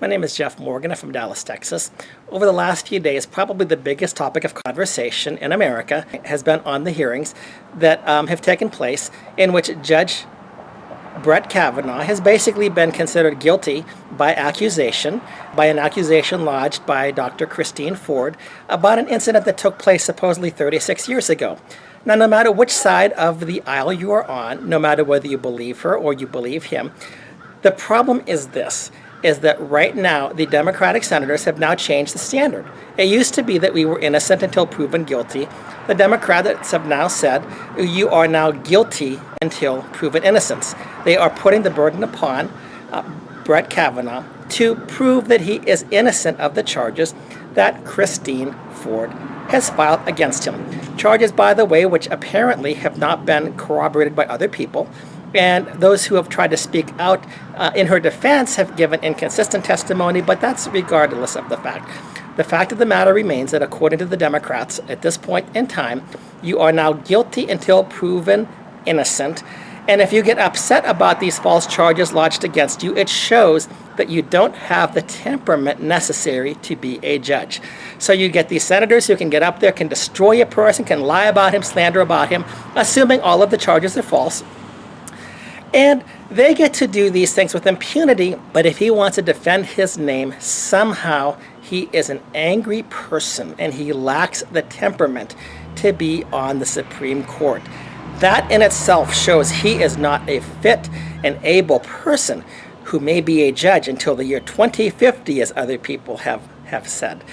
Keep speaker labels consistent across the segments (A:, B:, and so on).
A: My name is Jeff Morgan. I'm from Dallas, Texas. Over the last few days, probably the biggest topic of conversation in America has been on the hearings that have taken place in which Judge Brett Kavanaugh has basically been considered guilty by accusation, by an accusation lodged by Dr. Christine Ford about an incident that took place supposedly 36 years ago. Now, no matter which side of the aisle you are on, no matter whether you believe her or you believe him, the problem is this, is that right now the Democratic senators have now changed the standard. It used to be that we were innocent until proven guilty. The Democrats have now said you are now guilty until proven innocence. They are putting the burden upon Brett Kavanaugh to prove that he is innocent of the charges that Christine Ford has filed against him. Charges, by the way, which apparently have not been corroborated by other people. And those who have tried to speak out in her defense have given inconsistent testimony, but that's regardless of the fact. The fact of the matter remains that according to the Democrats, at this point in time, you are now guilty until proven innocent. And if you get upset about these false charges lodged against you, it shows that you don't have the temperament necessary to be a judge. So you get these senators who can get up there, can destroy a person, can lie about him, slander about him, assuming all of the charges are false. And they get to do these things with impunity, but if he wants to defend his name, somehow he is an angry person and he lacks the temperament to be on the Supreme Court. That in itself shows he is not a fit and able person who may be a judge until the year 2050, as other people have said.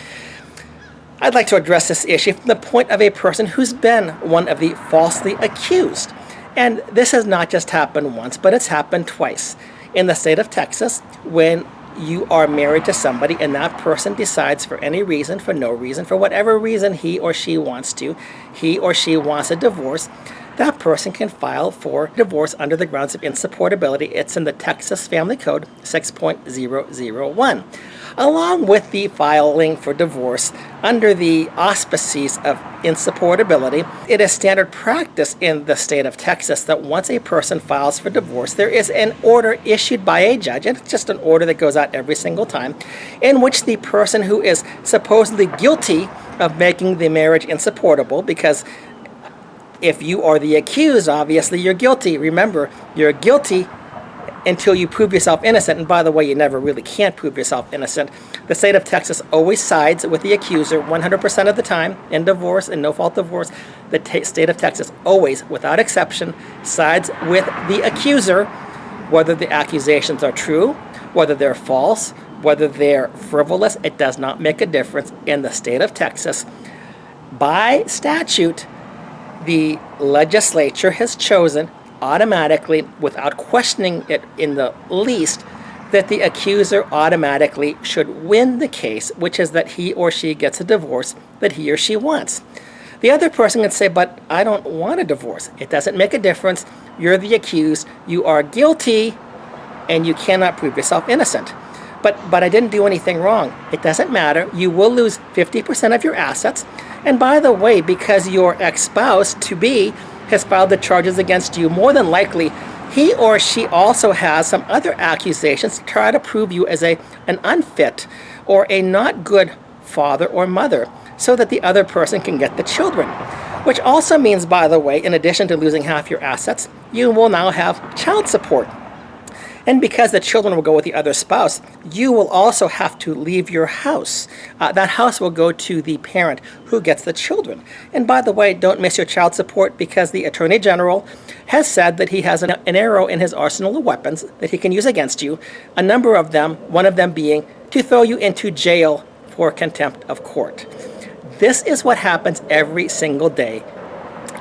A: I'd like to address this issue from the point of a person who's been one of the falsely accused. And this has not just happened once, but it's happened twice. In the state of Texas, when you are married to somebody and that person decides for any reason, for no reason, for whatever reason he or she wants a divorce, that person can file for divorce under the grounds of insupportability. It's in the Texas Family Code 6.001. Along with the filing for divorce under the auspices of insupportability, it is standard practice in the state of Texas that once a person files for divorce, there is an order issued by a judge, and it's just an order that goes out every single time, in which the person who is supposedly guilty of making the marriage insupportable, because if you are the accused, obviously you're guilty. Remember, you're guilty until you prove yourself innocent. And by the way, you never really can prove yourself innocent. The state of Texas always sides with the accuser 100% of the time in divorce and no-fault divorce. The state of Texas always, without exception, sides with the accuser, whether the accusations are true, whether they're false, whether they're frivolous. It does not make a difference in the state of Texas. By statute, the legislature has chosen automatically, without questioning it in the least, that the accuser automatically should win the case, which is that he or she gets a divorce that he or she wants. The other person can say, but I don't want a divorce. It doesn't make a difference. You're the accused. You are guilty, and you cannot prove yourself innocent. But I didn't do anything wrong. It doesn't matter. You will lose 50% of your assets. And by the way, because your ex-spouse to-be has filed the charges against you, more than likely, he or she also has some other accusations to try to prove you as an unfit or a not good father or mother so that the other person can get the children. Which also means, by the way, in addition to losing half your assets, you will now have child support. And because the children will go with the other spouse, you will also have to leave your house. That house will go to the parent who gets the children. And by the way, don't miss your child support, because the Attorney General has said that he has an arrow in his arsenal of weapons that he can use against you, a number of them, one of them being to throw you into jail for contempt of court. This is what happens every single day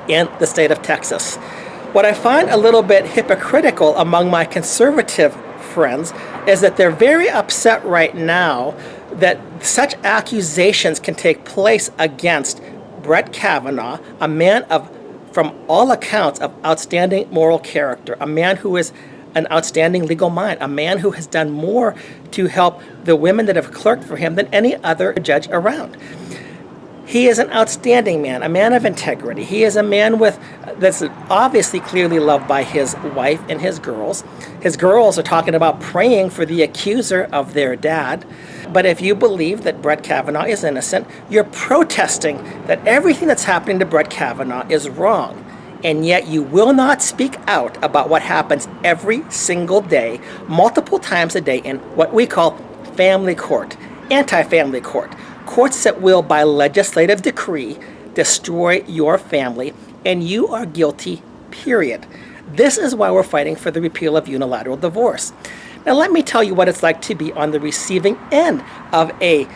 A: in the state of Texas. What I find a little bit hypocritical among my conservative friends is that they're very upset right now that such accusations can take place against Brett Kavanaugh, a man of, from all accounts, of outstanding moral character, a man who is an outstanding legal mind, a man who has done more to help the women that have clerked for him than any other judge around. He is an outstanding man, a man of integrity. He is a man that's obviously clearly loved by his wife and his girls. His girls are talking about praying for the accuser of their dad. But if you believe that Brett Kavanaugh is innocent, you're protesting that everything that's happening to Brett Kavanaugh is wrong. And yet you will not speak out about what happens every single day, multiple times a day, in what we call family court, anti-family court. Courts that will, by legislative decree, destroy your family, and you are guilty, period. This is why we're fighting for the repeal of unilateral divorce. Now, let me tell you what it's like to be on the receiving end of a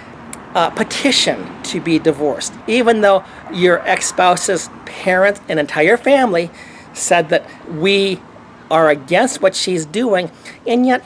A: petition to be divorced, even though your ex-spouse's parents and entire family said that we are against what she's doing, and yet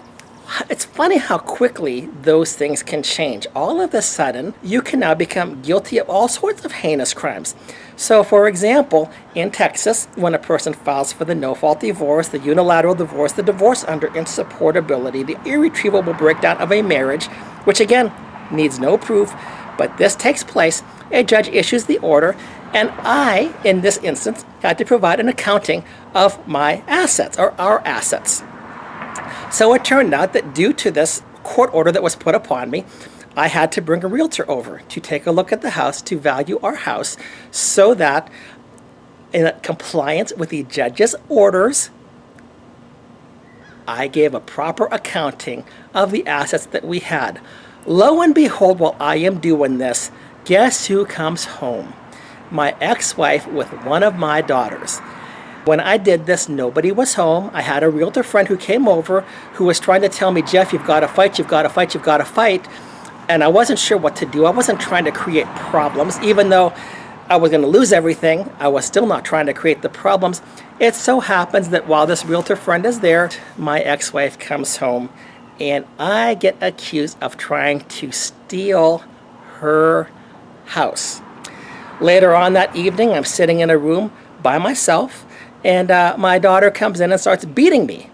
A: it's funny how quickly those things can change. All of a sudden, you can now become guilty of all sorts of heinous crimes. So, for example, in Texas, when a person files for the no-fault divorce, the unilateral divorce, the divorce under insupportability, the irretrievable breakdown of a marriage, which again needs no proof, but this takes place, a judge issues the order, and I, in this instance, had to provide an accounting of my assets, or our assets. So it turned out that due to this court order that was put upon me, I had to bring a realtor over to take a look at the house, to value our house, so that in compliance with the judge's orders, I gave a proper accounting of the assets that we had. Lo and behold, while I am doing this, guess who comes home? My ex-wife with one of my daughters. When I did this, nobody was home. I had a realtor friend who came over who was trying to tell me, Jeff, you've got to fight, you've got to fight, you've got to fight. And I wasn't sure what to do. I wasn't trying to create problems. Even though I was going to lose everything, I was still not trying to create the problems. It so happens that while this realtor friend is there, my ex-wife comes home and I get accused of trying to steal her house. Later on that evening, I'm sitting in a room by myself, and my daughter comes in and starts beating me,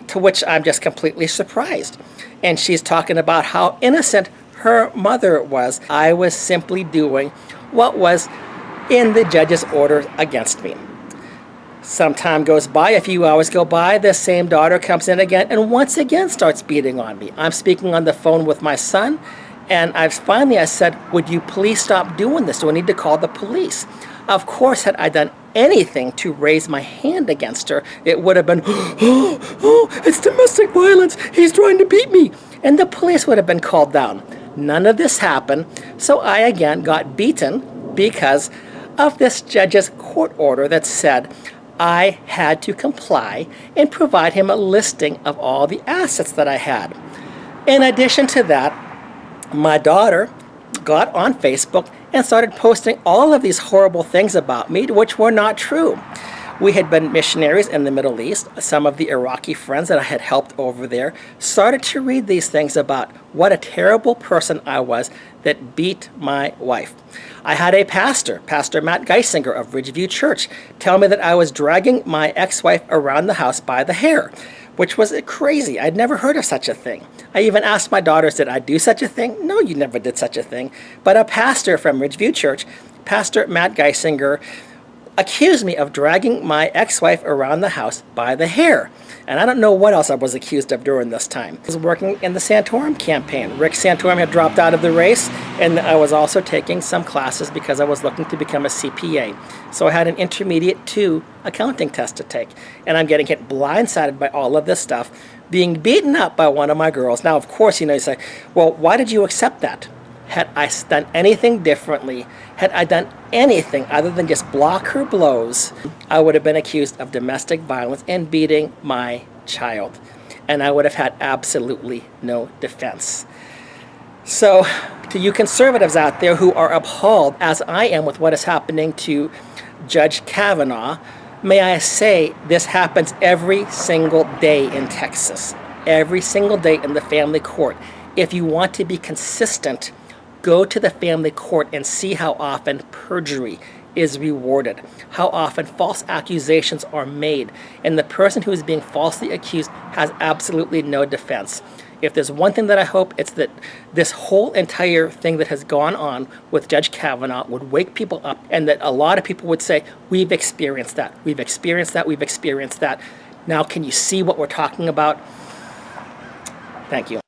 A: to which I'm just completely surprised. And she's talking about how innocent her mother was. I was simply doing what was in the judge's order against me. Some time goes by, a few hours go by, the same daughter comes in again and once again starts beating on me. I'm speaking on the phone with my son, and I said, would you please stop doing this? Do I need to call the police? Of course, had I done anything to raise my hand against her, it would have been, it's domestic violence, he's trying to beat me. And the police would have been called down. None of this happened, so I again got beaten because of this judge's court order that said I had to comply and provide him a listing of all the assets that I had. In addition to that, my daughter got on Facebook and started posting all of these horrible things about me, which were not true. We had been missionaries in the Middle East. Some of the Iraqi friends that I had helped over there started to read these things about what a terrible person I was that beat my wife. I had a pastor, Pastor Matt Geisinger of Ridgeview Church, tell me that I was dragging my ex-wife around the house by the hair, which was crazy. I'd never heard of such a thing. I even asked my daughters, did I do such a thing? No, you never did such a thing. But a pastor from Ridgeview Church, Pastor Matt Geisinger, accused me of dragging my ex-wife around the house by the hair. And I don't know what else I was accused of during this time. I was working in the Santorum campaign. Rick Santorum had dropped out of the race, and I was also taking some classes because I was looking to become a CPA. So I had an intermediate 2 accounting test to take. And I'm getting hit blindsided by all of this stuff, being beaten up by one of my girls. Now, of course, you say, well, why did you accept that? Had I done anything differently, had I done anything other than just block her blows, I would have been accused of domestic violence and beating my child. And I would have had absolutely no defense. So, to you conservatives out there who are appalled, as I am, with what is happening to Judge Kavanaugh, may I say this happens every single day in Texas. Every single day in the family court. If you want to be consistent, go to the family court and see how often perjury is rewarded, how often false accusations are made, and the person who is being falsely accused has absolutely no defense. If there's one thing that I hope, it's that this whole entire thing that has gone on with Judge Kavanaugh would wake people up, and that a lot of people would say, we've experienced that, we've experienced that, we've experienced that. Now can you see what we're talking about? Thank you.